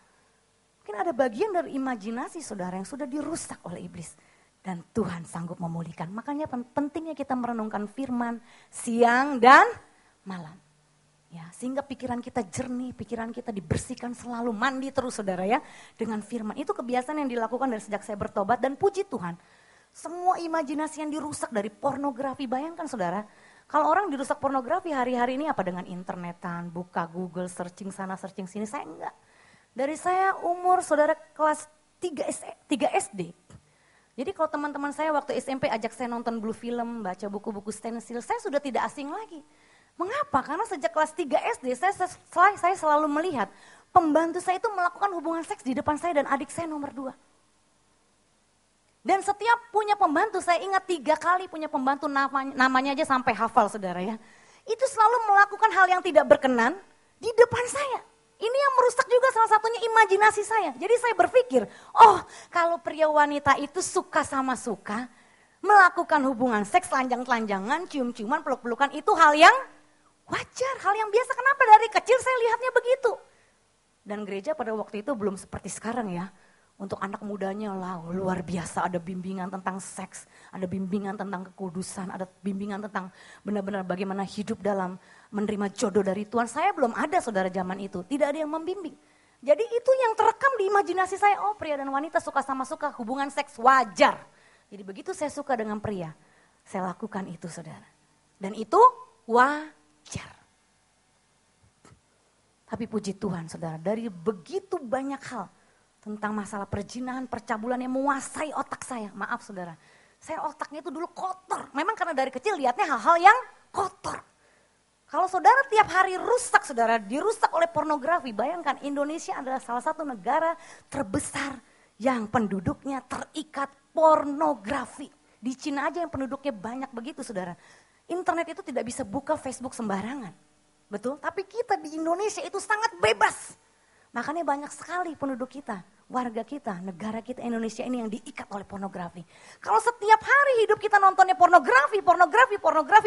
Mungkin ada bagian dari imajinasi saudara yang sudah dirusak oleh iblis. Dan Tuhan sanggup memulihkan. Makanya pentingnya kita merenungkan firman siang dan malam. Ya, sehingga pikiran kita jernih, pikiran kita dibersihkan selalu, mandi terus saudara ya. Dengan firman, itu kebiasaan yang dilakukan dari sejak saya bertobat dan puji Tuhan. Semua imajinasi yang dirusak dari pornografi, bayangkan saudara. Kalau orang dirusak pornografi hari-hari ini apa dengan internetan, buka Google, searching sana, searching sini, saya enggak. Dari saya umur saudara kelas 3 SD. Jadi kalau teman-teman saya waktu SMP ajak saya nonton blue film, baca buku-buku stensil, saya sudah tidak asing lagi. Mengapa? Karena sejak kelas 3 SD saya selalu melihat pembantu saya itu melakukan hubungan seks di depan saya dan adik saya nomor 2. Dan setiap punya pembantu, saya ingat 3 kali punya pembantu namanya aja sampai hafal saudara ya. Itu selalu melakukan hal yang tidak berkenan di depan saya. Ini yang merusak juga salah satunya imajinasi saya. Jadi saya berpikir, oh kalau pria wanita itu suka sama suka, melakukan hubungan seks, telanjang-telanjangan, cium-ciuman, peluk-pelukan itu hal yang wajar, hal yang biasa. Kenapa dari kecil saya lihatnya begitu? Dan gereja pada waktu itu belum seperti sekarang ya. Untuk anak mudanya luar biasa, ada bimbingan tentang seks, ada bimbingan tentang kekudusan, ada bimbingan tentang benar-benar bagaimana hidup dalam menerima jodoh dari Tuhan. Saya belum ada saudara zaman itu, tidak ada yang membimbing. Jadi itu yang terekam di imajinasi saya, oh pria dan wanita suka sama suka, hubungan seks wajar. Jadi begitu saya suka dengan pria, saya lakukan itu saudara. Dan itu wajar. Tapi puji Tuhan saudara, dari begitu banyak hal, tentang masalah perjinahan, percabulan yang menguasai otak saya. Maaf saudara, saya otaknya itu dulu kotor. Memang karena dari kecil lihatnya hal-hal yang kotor. Kalau saudara tiap hari rusak saudara, dirusak oleh pornografi. Bayangkan Indonesia adalah salah satu negara terbesar yang penduduknya terikat pornografi. Di Cina aja yang penduduknya banyak begitu saudara. Internet itu tidak bisa buka Facebook sembarangan. Betul? Tapi kita di Indonesia itu sangat bebas. Makanya banyak sekali penduduk kita, warga kita, negara kita Indonesia ini yang diikat oleh pornografi. Kalau setiap hari hidup kita nontonnya pornografi,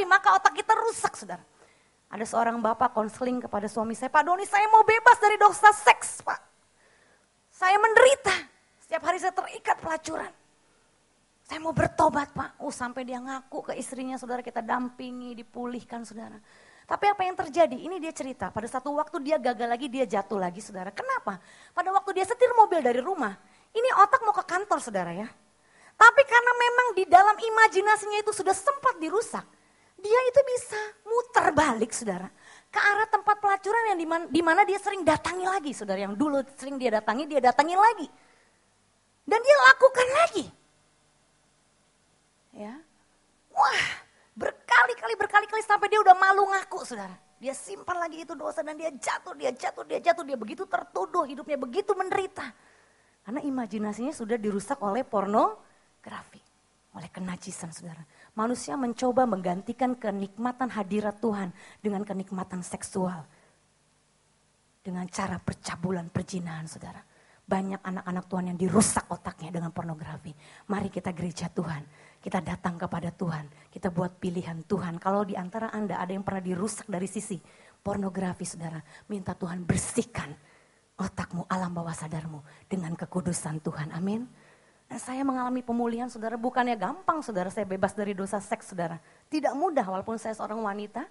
maka otak kita rusak saudara. Ada seorang bapak konseling kepada suami saya, Pak Doni saya mau bebas dari dosa seks Pak. Saya menderita, setiap hari saya terikat pelacuran. Saya mau bertobat Pak, sampai dia ngaku ke istrinya saudara, kita dampingi, dipulihkan saudara. Tapi apa yang terjadi? Ini dia cerita, pada satu waktu dia gagal lagi, dia jatuh lagi saudara. Kenapa? Pada waktu dia setir mobil dari rumah, ini otak mau ke kantor saudara ya. Tapi karena memang di dalam imajinasinya itu sudah sempat dirusak, dia itu bisa muter balik saudara. Ke arah tempat pelacuran yang dimana dia sering datangi lagi saudara. Yang dulu sering dia datangi lagi. Dan dia lakukan lagi. Ya, wah. Berkali-kali sampai dia udah malu ngaku saudara. Dia simpan lagi itu dosa dan dia jatuh. Dia begitu tertuduh, hidupnya begitu menderita. Karena imajinasinya sudah dirusak oleh pornografi. Oleh kenajisan saudara. Manusia mencoba menggantikan kenikmatan hadirat Tuhan dengan kenikmatan seksual. Dengan cara percabulan, perjinahan saudara. Banyak anak-anak Tuhan yang dirusak otaknya dengan pornografi. Mari kita gereja Tuhan. Kita datang kepada Tuhan, kita buat pilihan Tuhan. Kalau di antara Anda ada yang pernah dirusak dari sisi pornografi saudara, minta Tuhan bersihkan otakmu, alam bawah sadarmu dengan kekudusan Tuhan, amin. Dan saya mengalami pemulihan saudara, bukannya gampang saudara, saya bebas dari dosa seks saudara. Tidak mudah walaupun saya seorang wanita,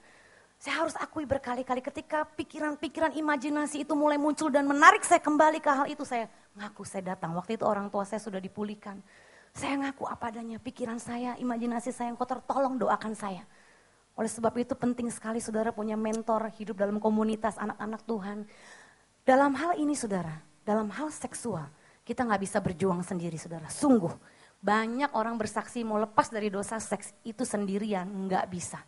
saya harus akui berkali-kali ketika pikiran-pikiran imajinasi itu mulai muncul dan menarik saya kembali ke hal itu, saya ngaku saya datang. Waktu itu orang tua saya sudah dipulihkan. Saya ngaku apa adanya, pikiran saya, imajinasi saya yang kotor, tolong doakan saya. Oleh sebab itu penting sekali saudara punya mentor, hidup dalam komunitas anak-anak Tuhan. Dalam hal ini saudara, dalam hal seksual, kita gak bisa berjuang sendiri saudara. Sungguh, banyak orang bersaksi mau lepas dari dosa seks itu sendirian, gak bisa.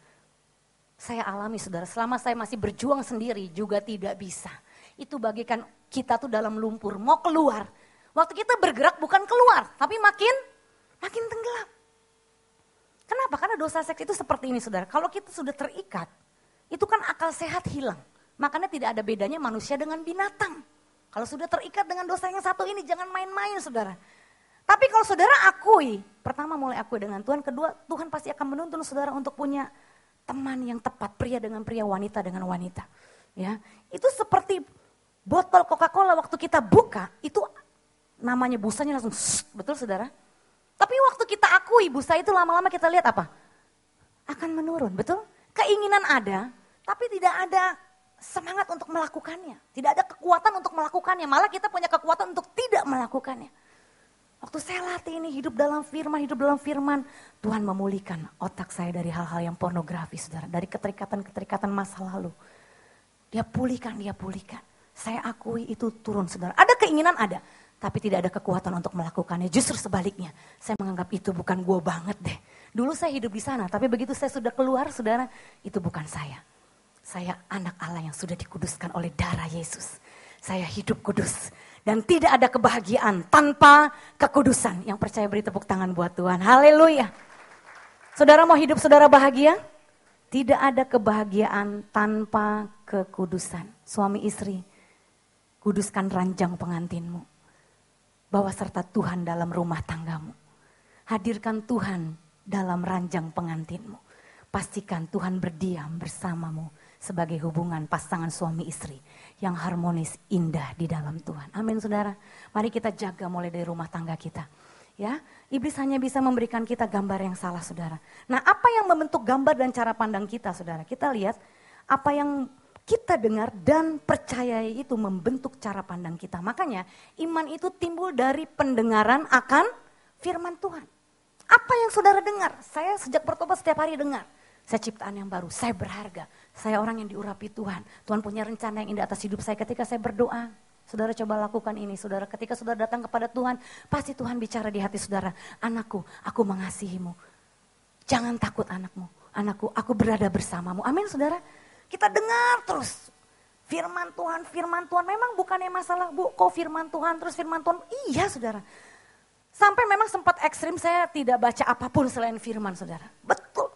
Saya alami saudara, selama saya masih berjuang sendiri juga tidak bisa. Itu bagikan kita tuh dalam lumpur, mau keluar. Waktu kita bergerak bukan keluar, tapi makin tenggelam. Kenapa? Karena dosa seks itu seperti ini saudara. Kalau kita sudah terikat, itu kan akal sehat hilang. Makanya tidak ada bedanya manusia dengan binatang. Kalau sudah terikat dengan dosa yang satu ini, jangan main-main saudara. Tapi kalau saudara akui, pertama mulai akui dengan Tuhan, kedua Tuhan pasti akan menuntun saudara untuk punya teman yang tepat, pria dengan pria, wanita dengan wanita. Ya, itu seperti botol Coca-Cola waktu kita buka, itu namanya busanya langsung, betul saudara? Tapi waktu kita akui busa itu lama-lama kita lihat apa? Akan menurun, betul? Keinginan ada, tapi tidak ada semangat untuk melakukannya. Tidak ada kekuatan untuk melakukannya, malah kita punya kekuatan untuk tidak melakukannya. Waktu saya latih ini hidup dalam firman, Tuhan memulihkan otak saya dari hal-hal yang pornografi, saudara. Dari keterikatan-keterikatan masa lalu. Dia pulihkan. Saya akui itu turun, saudara. Ada keinginan, ada. Tapi tidak ada kekuatan untuk melakukannya. Justru sebaliknya, saya menganggap itu bukan gue banget deh. Dulu saya hidup di sana, tapi begitu saya sudah keluar, saudara, itu bukan saya. Saya anak Allah yang sudah dikuduskan oleh darah Yesus. Saya hidup kudus. Dan tidak ada kebahagiaan tanpa kekudusan. Yang percaya beri tepuk tangan buat Tuhan. Haleluya. Saudara mau hidup saudara bahagia? Tidak ada kebahagiaan tanpa kekudusan. Suami istri, kuduskan ranjang pengantinmu. Bawa serta Tuhan dalam rumah tanggamu. Hadirkan Tuhan dalam ranjang pengantinmu. Pastikan Tuhan berdiam bersamamu sebagai hubungan pasangan suami istri yang harmonis, indah di dalam Tuhan. Amin saudara. Mari kita jaga mulai dari rumah tangga kita. Ya, iblis hanya bisa memberikan kita gambar yang salah saudara. Nah, apa yang membentuk gambar dan cara pandang kita saudara? Kita lihat apa yang kita dengar dan percayai itu membentuk cara pandang kita. Makanya iman itu timbul dari pendengaran akan firman Tuhan. Apa yang saudara dengar? Saya sejak bertobat setiap hari dengar. Saya ciptaan yang baru, saya berharga, saya orang yang diurapi Tuhan. Tuhan punya rencana yang indah atas hidup saya ketika saya berdoa. Saudara coba lakukan ini, saudara. Ketika saudara datang kepada Tuhan, pasti Tuhan bicara di hati saudara. Anakku, aku mengasihimu. Jangan takut anakku, aku berada bersamamu. Amin saudara. Kita dengar terus. Firman Tuhan. Memang bukannya masalah, Bu, kok firman Tuhan, terus firman Tuhan. Iya saudara. Sampai memang sempat ekstrim saya tidak baca apapun selain firman saudara. Betul.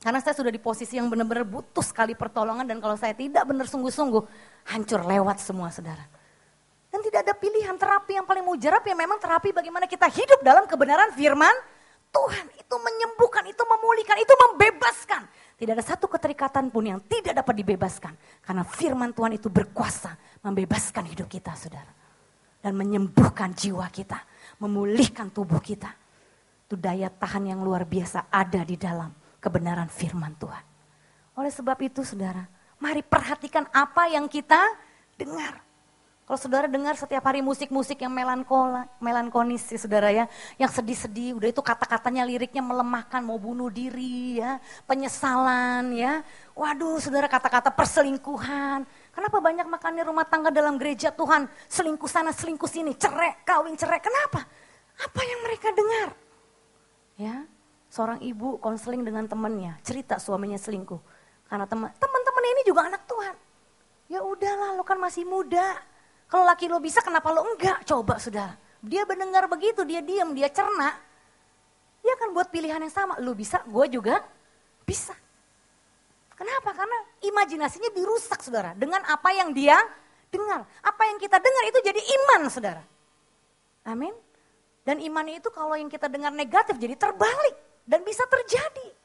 Karena saya sudah di posisi yang benar-benar butuh sekali pertolongan dan kalau saya tidak benar sungguh-sungguh, hancur lewat semua saudara. Dan tidak ada pilihan, terapi yang paling mujarab ya memang terapi bagaimana kita hidup dalam kebenaran firman Tuhan. Itu menyembuhkan, itu memulihkan, itu membebaskan. Tidak ada satu keterikatan pun yang tidak dapat dibebaskan. Karena firman Tuhan itu berkuasa membebaskan hidup kita saudara. Dan menyembuhkan jiwa kita, memulihkan tubuh kita. Itu daya tahan yang luar biasa ada di dalam kebenaran firman Tuhan. Oleh sebab itu saudara, mari perhatikan apa yang kita dengar. Kalau saudara dengar setiap hari musik-musik yang melankolis ya saudara ya, yang sedih-sedih, udah itu kata-katanya liriknya melemahkan, mau bunuh diri ya, penyesalan ya. Waduh saudara, kata-kata perselingkuhan. Kenapa banyak makannya rumah tangga dalam gereja Tuhan, selingkuh sana, selingkuh sini, cerai, kawin cerai. Kenapa? Apa yang mereka dengar? Ya. Seorang ibu konseling dengan temannya, cerita suaminya selingkuh. Karena teman-teman ini juga anak Tuhan. Ya udahlah, lo kan masih muda. Kalau laki lo bisa, kenapa lo enggak? Coba saudara. Dia mendengar begitu, dia diam, dia cerna. Dia akan buat pilihan yang sama. Lo bisa, gue juga bisa. Kenapa? Karena imajinasinya dirusak saudara. Dengan apa yang dia dengar. Apa yang kita dengar itu jadi iman saudara. Amin. Dan iman itu kalau yang kita dengar negatif jadi terbalik. Dan bisa terjadi.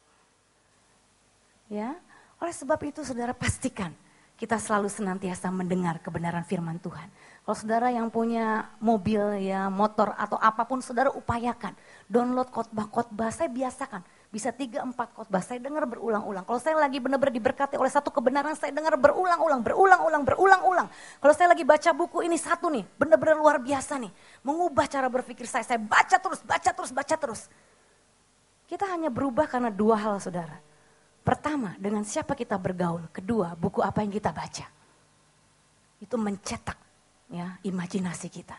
Ya, oleh sebab itu saudara pastikan kita selalu senantiasa mendengar kebenaran firman Tuhan. Kalau saudara yang punya mobil ya, motor atau apapun saudara upayakan. Download khotbah-khotbah, saya biasakan. Bisa 3-4 khotbah, saya dengar berulang-ulang. Kalau saya lagi benar-benar diberkati oleh satu kebenaran, saya dengar berulang-ulang. Kalau saya lagi baca buku ini satu nih, benar-benar luar biasa nih. Mengubah cara berpikir saya baca terus. Kita hanya berubah karena dua hal saudara. Pertama, dengan siapa kita bergaul. Kedua, buku apa yang kita baca. Itu mencetak ya imajinasi kita.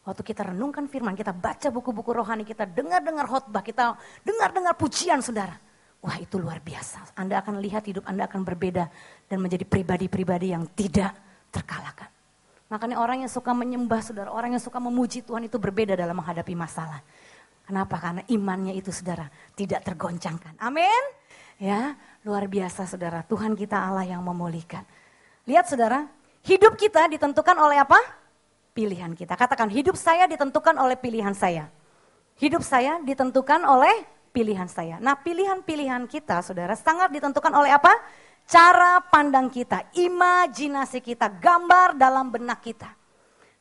Waktu kita renungkan firman, kita baca buku-buku rohani, kita dengar-dengar khotbah, kita dengar-dengar pujian saudara. Wah itu luar biasa. Anda akan lihat hidup Anda akan berbeda dan menjadi pribadi-pribadi yang tidak terkalahkan. Makanya orang yang suka menyembah saudara, orang yang suka memuji Tuhan itu berbeda dalam menghadapi masalah. Kenapa? Karena imannya itu saudara tidak tergoncangkan. Amin. Ya, luar biasa saudara. Tuhan kita Allah yang memulihkan. Lihat saudara, hidup kita ditentukan oleh apa? Pilihan kita. Katakan, hidup saya ditentukan oleh pilihan saya. Hidup saya ditentukan oleh pilihan saya. Nah, pilihan-pilihan kita saudara sangat ditentukan oleh apa? Cara pandang kita, imajinasi kita, gambar dalam benak kita.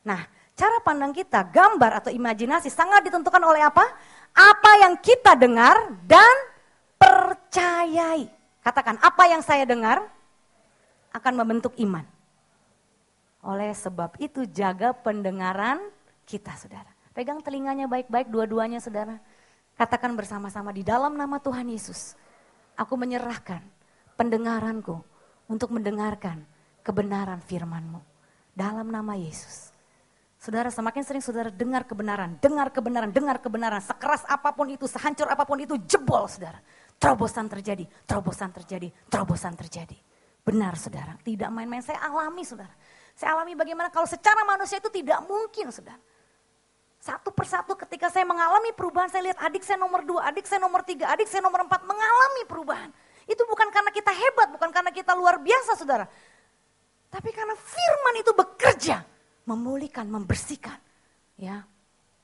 Nah, cara pandang kita, gambar atau imajinasi sangat ditentukan oleh apa? Apa yang kita dengar dan percayai. Katakan, apa yang saya dengar akan membentuk iman. Oleh sebab itu jaga pendengaran kita saudara. Pegang telinganya baik-baik dua-duanya saudara. Katakan bersama-sama di dalam nama Tuhan Yesus. Aku menyerahkan pendengaranku untuk mendengarkan kebenaran firman-Mu. Dalam nama Yesus. Saudara, semakin sering saudara dengar kebenaran, sekeras apapun itu, sehancur apapun itu, jebol saudara. Terobosan terjadi, terobosan terjadi, terobosan terjadi. Benar saudara, tidak main-main. Saya alami saudara. Saya alami bagaimana kalau secara manusia itu tidak mungkin saudara. Satu persatu ketika saya mengalami perubahan, saya lihat adik saya nomor 2, adik saya nomor 3, adik saya nomor 4 mengalami perubahan. Itu bukan karena kita hebat, bukan karena kita luar biasa saudara. Tapi karena firman itu bekerja, memulihkan, membersihkan. Ya,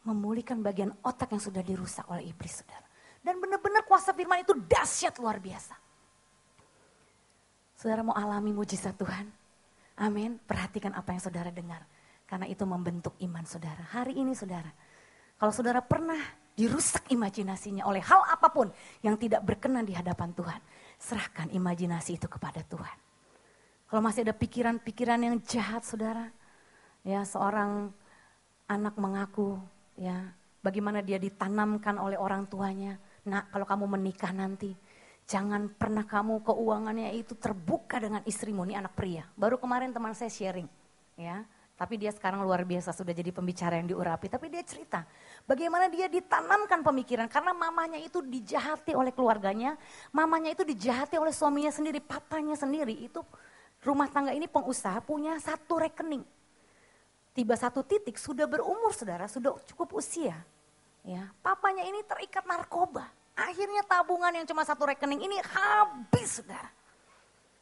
memulihkan bagian otak yang sudah dirusak oleh iblis saudara. Dan benar-benar kuasa firman itu dahsyat luar biasa. Saudara mau alami mujizat Tuhan? Amin. Perhatikan apa yang saudara dengar. Karena itu membentuk iman saudara. Hari ini saudara, kalau saudara pernah dirusak imajinasinya oleh hal apapun yang tidak berkenan di hadapan Tuhan, serahkan imajinasi itu kepada Tuhan. Kalau masih ada pikiran-pikiran yang jahat saudara, ya seorang anak mengaku, ya bagaimana dia ditanamkan oleh orang tuanya, nak kalau kamu menikah nanti, jangan pernah kamu keuangannya itu terbuka dengan istrimu, ini anak pria. Baru kemarin teman saya sharing, ya. Tapi dia sekarang luar biasa, sudah jadi pembicara yang diurapi. Tapi dia cerita bagaimana dia ditanamkan pemikiran. Karena mamanya itu dijahati oleh keluarganya. Mamanya itu dijahati oleh suaminya sendiri, papanya sendiri. Itu rumah tangga ini pengusaha punya satu rekening. Tiba satu titik sudah berumur saudara, sudah cukup usia. Ya, papanya ini terikat narkoba. Akhirnya tabungan yang cuma satu rekening ini habis saudara.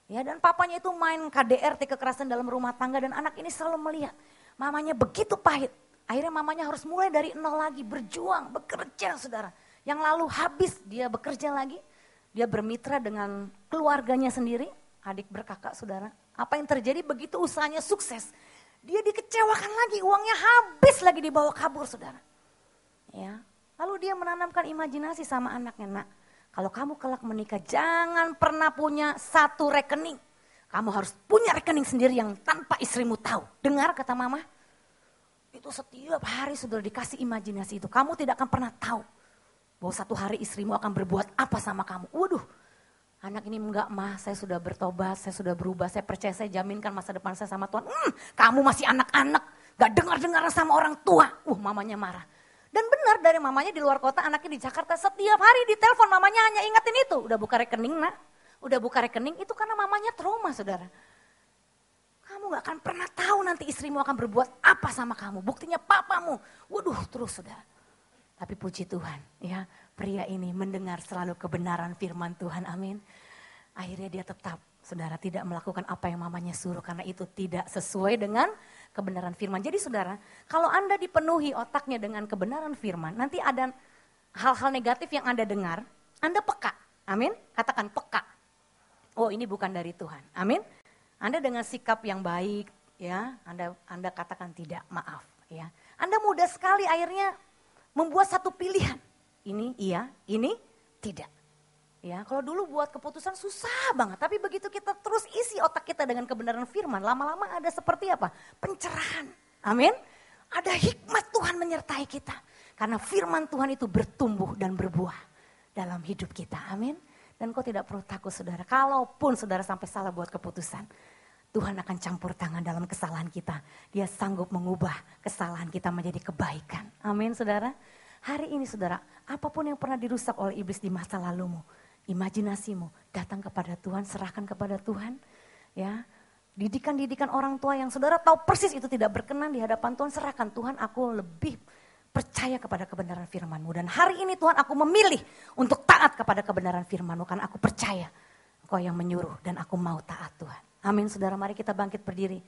Ya, dan papanya itu main KDRT, kekerasan dalam rumah tangga, dan anak ini selalu melihat mamanya begitu pahit. Akhirnya mamanya harus mulai dari nol lagi, berjuang, bekerja saudara. Yang lalu habis dia bekerja lagi, dia bermitra dengan keluarganya sendiri, adik berkakak saudara. Apa yang terjadi begitu usahanya sukses, dia dikecewakan lagi, uangnya habis lagi dibawa kabur saudara. Ya, lalu dia menanamkan imajinasi sama anaknya, nak. Kalau kamu kelak menikah, jangan pernah punya satu rekening. Kamu harus punya rekening sendiri yang tanpa istrimu tahu. Dengar kata mama? Itu setiap hari sudah dikasih imajinasi itu. Kamu tidak akan pernah tahu bahwa satu hari istrimu akan berbuat apa sama kamu. Waduh, anak ini enggak mah, saya sudah bertobat, saya sudah berubah. Saya percaya, saya jaminkan masa depan saya sama Tuhan. Kamu masih anak-anak, gak dengar-dengar sama orang tua. Mamanya marah. Dan benar dari mamanya di luar kota, anaknya di Jakarta, setiap hari ditelepon mamanya hanya ingatin itu. Udah buka rekening nak, udah buka rekening, itu karena mamanya trauma saudara. Kamu gak akan pernah tahu nanti istrimu akan berbuat apa sama kamu. Buktinya papamu, waduh terus saudara. Tapi puji Tuhan ya, pria ini mendengar selalu kebenaran firman Tuhan, amin. Akhirnya dia tetap saudara tidak melakukan apa yang mamanya suruh karena itu tidak sesuai dengan kebenaran firman. Jadi saudara, kalau Anda dipenuhi otaknya dengan kebenaran firman, nanti ada hal-hal negatif yang Anda dengar, Anda peka. Amin. Katakan peka. Oh, ini bukan dari Tuhan. Amin. Anda dengan sikap yang baik, ya, Anda katakan tidak, maaf, ya. Anda mudah sekali akhirnya membuat satu pilihan. Ini iya, ini tidak. Ya, kalau dulu buat keputusan susah banget, tapi begitu kita terus isi otak kita dengan kebenaran firman, lama-lama ada seperti apa? Pencerahan. Amin. Ada hikmat Tuhan menyertai kita. Karena firman Tuhan itu bertumbuh dan berbuah dalam hidup kita. Amin. Dan kau tidak perlu takut saudara, kalaupun saudara sampai salah buat keputusan, Tuhan akan campur tangan dalam kesalahan kita. Dia sanggup mengubah kesalahan kita menjadi kebaikan. Amin saudara. Hari ini saudara, apapun yang pernah dirusak oleh iblis di masa lalumu, imajinasimu, datang kepada Tuhan, serahkan kepada Tuhan. Ya, didikan-didikan orang tua yang saudara tahu persis itu tidak berkenan di hadapan Tuhan, serahkan Tuhan, aku lebih percaya kepada kebenaran firman-Mu. Dan hari ini Tuhan aku memilih untuk taat kepada kebenaran firman-Mu, karena aku percaya Engkau yang menyuruh dan aku mau taat Tuhan. Amin saudara, mari kita bangkit berdiri.